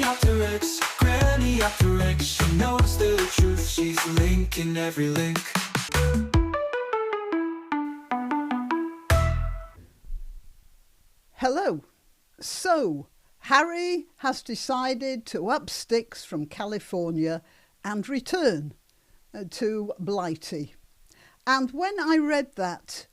granniopteryx, granniopteryx. She knows the truth, she's linking every link. Hello. So, Harry has decided to up sticks from California and return to Blighty. And when I read that,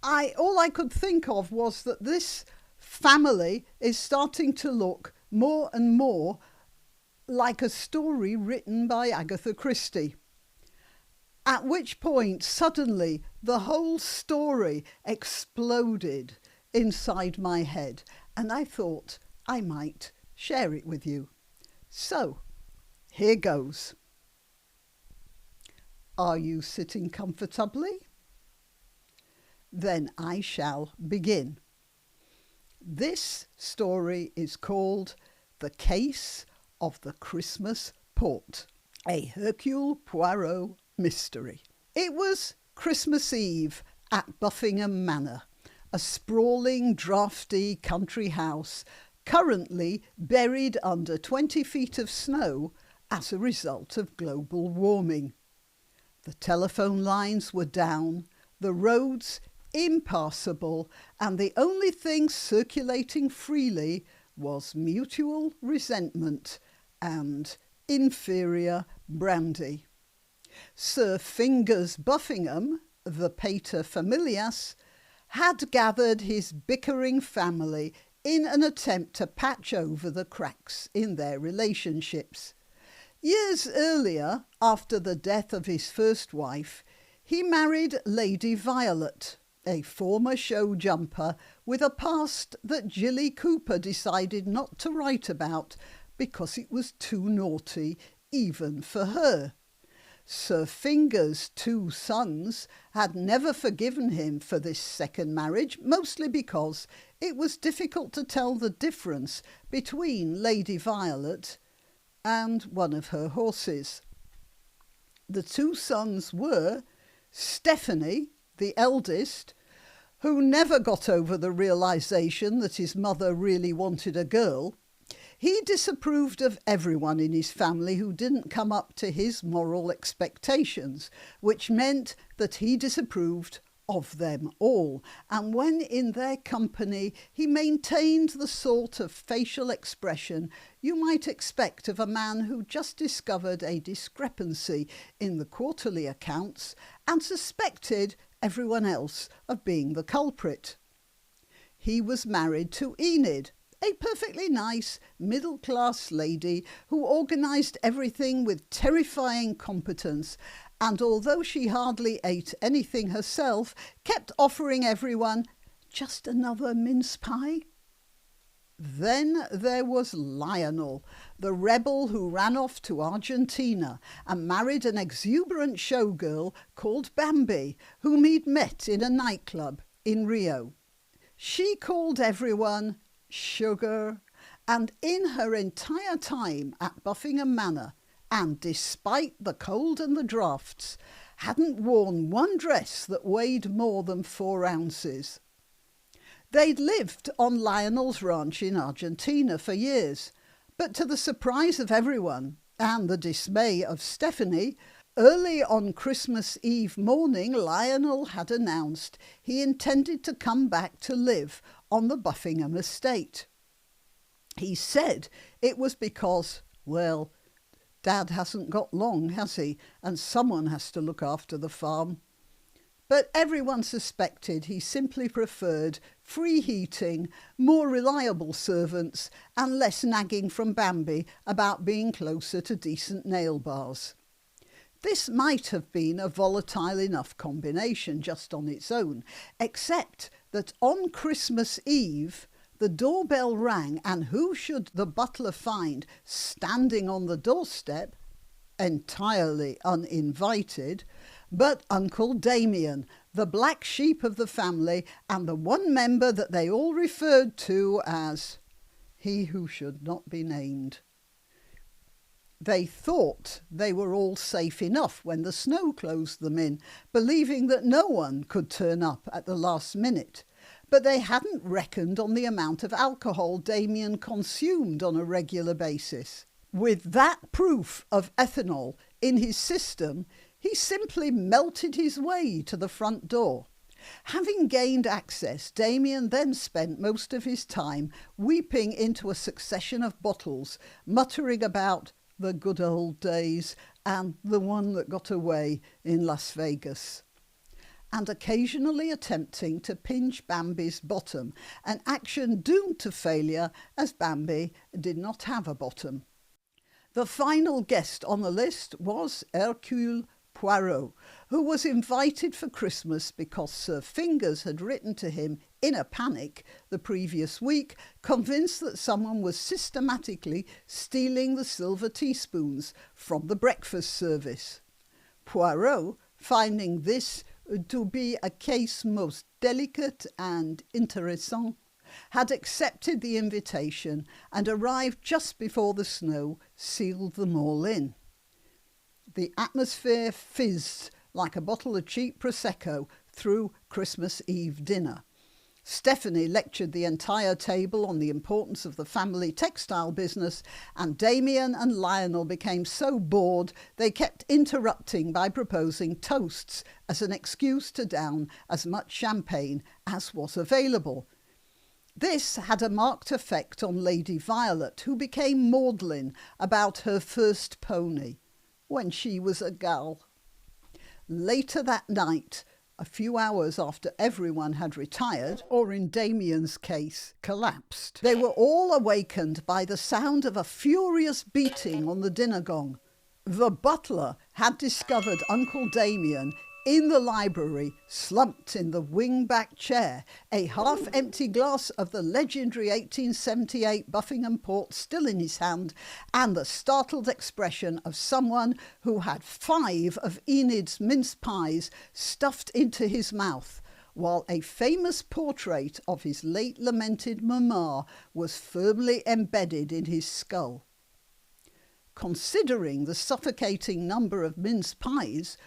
all I could think of was that this family is starting to look more and more like a story written by Agatha Christie. At which point, suddenly, the whole story exploded inside my head, and I thought I might share it with you. So, here goes. Are you sitting comfortably? Then I shall begin. This story is called The Case of the Christmas Port, a Hercule Poirot mystery. It was Christmas Eve at Buffingham Manor, a sprawling, draughty country house currently buried under 20 feet of snow as a result of global warming. The telephone lines were down, the roads impassable, and the only thing circulating freely was mutual resentment and inferior brandy. Sir Fingers Buffingham, the pater familias, had gathered his bickering family in an attempt to patch over the cracks in their relationships. Years earlier, after the death of his first wife, he married Lady Violet, a former show jumper with a past that Jilly Cooper decided not to write about because it was too naughty even for her. Sir Finger's 2 sons had never forgiven him for this second marriage, mostly because it was difficult to tell the difference between Lady Violet and one of her horses. The 2 sons were Stephanie, the eldest, who never got over the realisation that his mother really wanted a girl. He disapproved of everyone in his family who didn't come up to his moral expectations, which meant that he disapproved of them all. And when in their company, he maintained the sort of facial expression you might expect of a man who just discovered a discrepancy in the quarterly accounts and suspected everyone else of being the culprit. He was married to Enid, a perfectly nice, middle-class lady who organised everything with terrifying competence, and although she hardly ate anything herself, kept offering everyone just another mince pie. Then there was Lionel, the rebel who ran off to Argentina and married an exuberant showgirl called Bambi, whom he'd met in a nightclub in Rio. She called everyone Sugar, and in her entire time at Buffingham Manor, and despite the cold and the draughts, hadn't worn one dress that weighed more than 4 ounces. They'd lived on Lionel's ranch in Argentina for years, but to the surprise of everyone and the dismay of Stephanie, early on Christmas Eve morning, Lionel had announced he intended to come back to live on the Buffingham estate. He said it was because, well, Dad hasn't got long, has he? And someone has to look after the farm. But everyone suspected he simply preferred free heating, more reliable servants, and less nagging from Bambi about being closer to decent nail bars. This might have been a volatile enough combination just on its own, except that on Christmas Eve the doorbell rang, and who should the butler find standing on the doorstep, entirely uninvited, but Uncle Damien, the black sheep of the family and the one member that they all referred to as he who should not be named. They thought they were all safe enough when the snow closed them in, believing that no one could turn up at the last minute. but they hadn't reckoned on the amount of alcohol Damien consumed on a regular basis. With that proof of ethanol in his system, he simply melted his way to the front door. Having gained access, Damien then spent most of his time weeping into a succession of bottles, muttering about the good old days and the one that got away in Las Vegas, and occasionally attempting to pinch Bambi's bottom, an action doomed to failure as Bambi did not have a bottom. The final guest on the list was Hercule Poirot, who was invited for Christmas because Sir Fingers had written to him in a panic the previous week, convinced that someone was systematically stealing the silver teaspoons from the breakfast service. Poirot, finding this to be a case most delicate and interessant, had accepted the invitation and arrived just before the snow sealed them all in. The atmosphere fizzed like a bottle of cheap Prosecco through Christmas Eve dinner. Stephanie lectured the entire table on the importance of the family textile business, and Damien and Lionel became so bored they kept interrupting by proposing toasts as an excuse to down as much champagne as was available. This had a marked effect on Lady Violet, who became maudlin about her first pony, when she was a gal. Later that night, a few hours after everyone had retired, or in Damien's case, collapsed, they were all awakened by the sound of a furious beating on the dinner gong. The butler had discovered Uncle Damien in the library, slumped in the wing-back chair, a half-empty glass of the legendary 1878 Buffingham port still in his hand, and the startled expression of someone who had 5 of Enid's mince pies stuffed into his mouth, while a famous portrait of his late lamented mamma was firmly embedded in his skull. Considering the suffocating number of mince pies,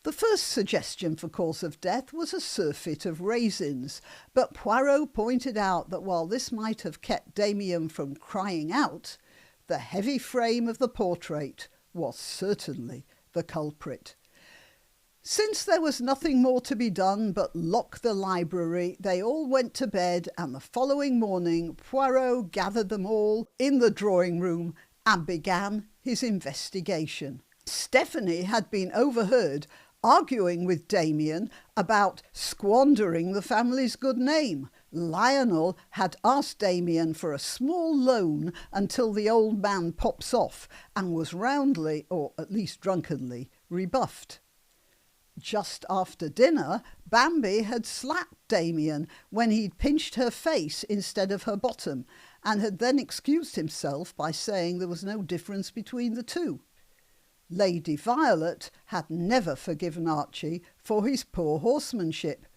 the first suggestion for cause of death was a surfeit of raisins, but Poirot pointed out that while this might have kept Damien from crying out, the heavy frame of the portrait was certainly the culprit. Since there was nothing more to be done but lock the library, they all went to bed, and the following morning Poirot gathered them all in the drawing-room and began his investigation. Stephanie had been overheard arguing with Damien about squandering the family's good name. Lionel had asked Damien for a small loan until the old man pops off, and was roundly, or at least drunkenly, rebuffed. Just after dinner, Bambi had slapped Damien when he'd pinched her face instead of her bottom, and had then excused himself by saying there was no difference between the two. Lady Violet had never forgiven Archie for his poor horsemanship,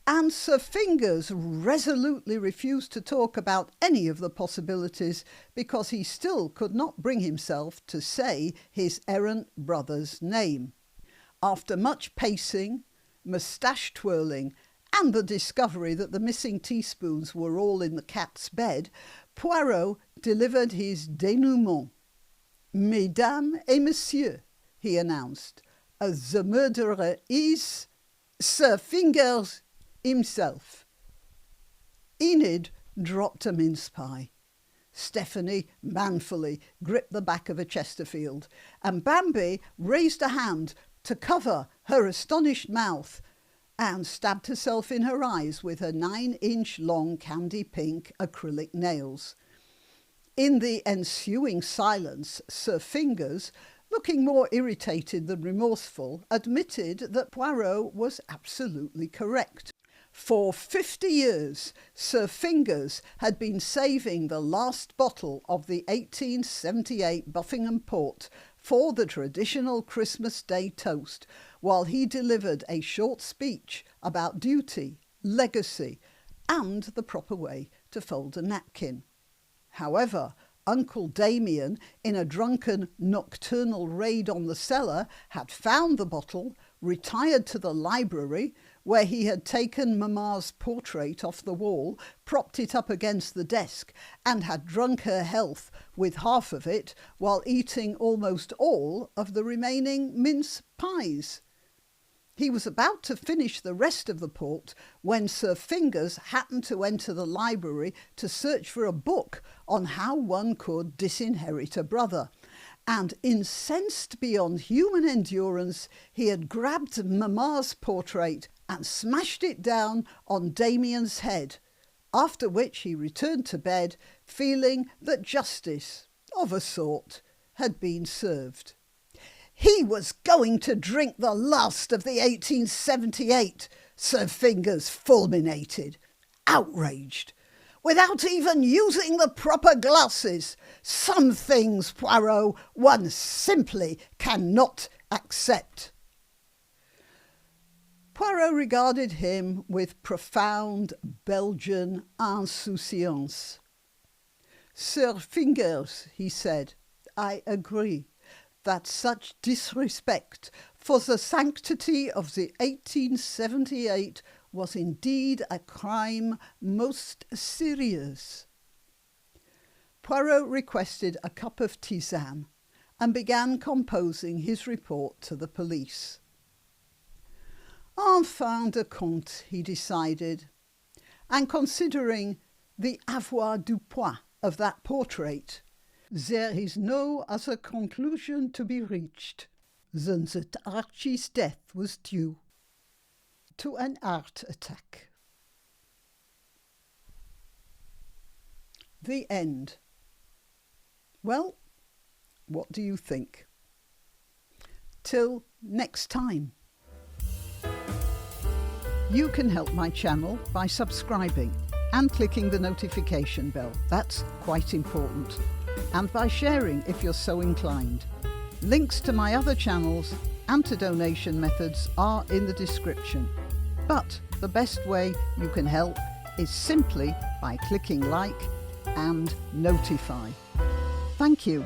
and Sir Fingers resolutely refused to talk about any of the possibilities because he still could not bring himself to say his errant brother's name. After much pacing, moustache twirling, and the discovery that the missing teaspoons were all in the cat's bed, Poirot delivered his dénouement. "Mesdames et messieurs," he announced, "the murderer is Sir Fingers himself." Enid dropped a mince pie. Stephanie manfully gripped the back of a Chesterfield, and Bambi raised a hand to cover her astonished mouth and stabbed herself in her eyes with her 9-inch long candy pink acrylic nails. In the ensuing silence, Sir Fingers, looking more irritated than remorseful, admitted that Poirot was absolutely correct. For 50 years, Sir Fingers had been saving the last bottle of the 1878 Buffingham port for the traditional Christmas Day toast, while he delivered a short speech about duty, legacy, and the proper way to fold a napkin. However, Uncle Damien, in a drunken nocturnal raid on the cellar, had found the bottle, retired to the library, where he had taken Mamma's portrait off the wall, propped it up against the desk, and had drunk her health with half of it while eating almost all of the remaining mince pies. He was about to finish the rest of the port when Sir Fingers happened to enter the library to search for a book on how one could disinherit a brother. And incensed beyond human endurance, he had grabbed Mamma's portrait and smashed it down on Damien's head, after which he returned to bed feeling that justice, of a sort, had been served. He was going to drink the last of the 1878, Sir Fingers fulminated, outraged, without even using the proper glasses. Some things, Poirot, one simply cannot accept. Poirot regarded him with profound Belgian insouciance. Sir Fingers, he said, I agree that such disrespect for the sanctity of the 1878 was indeed a crime most serious. Poirot requested a cup of tisane and began composing his report to the police. En fin de compte, he decided, and considering the avoirdupois of that portrait, there is no other conclusion to be reached than that Archie's death was due to an heart attack. The end. Well, what do you think? Till next time. You can help my channel by subscribing and clicking the notification bell. That's quite important. And by sharing if you're so inclined. Links to my other channels and to donation methods are in the description. But the best way you can help is simply by clicking like and notify. Thank you.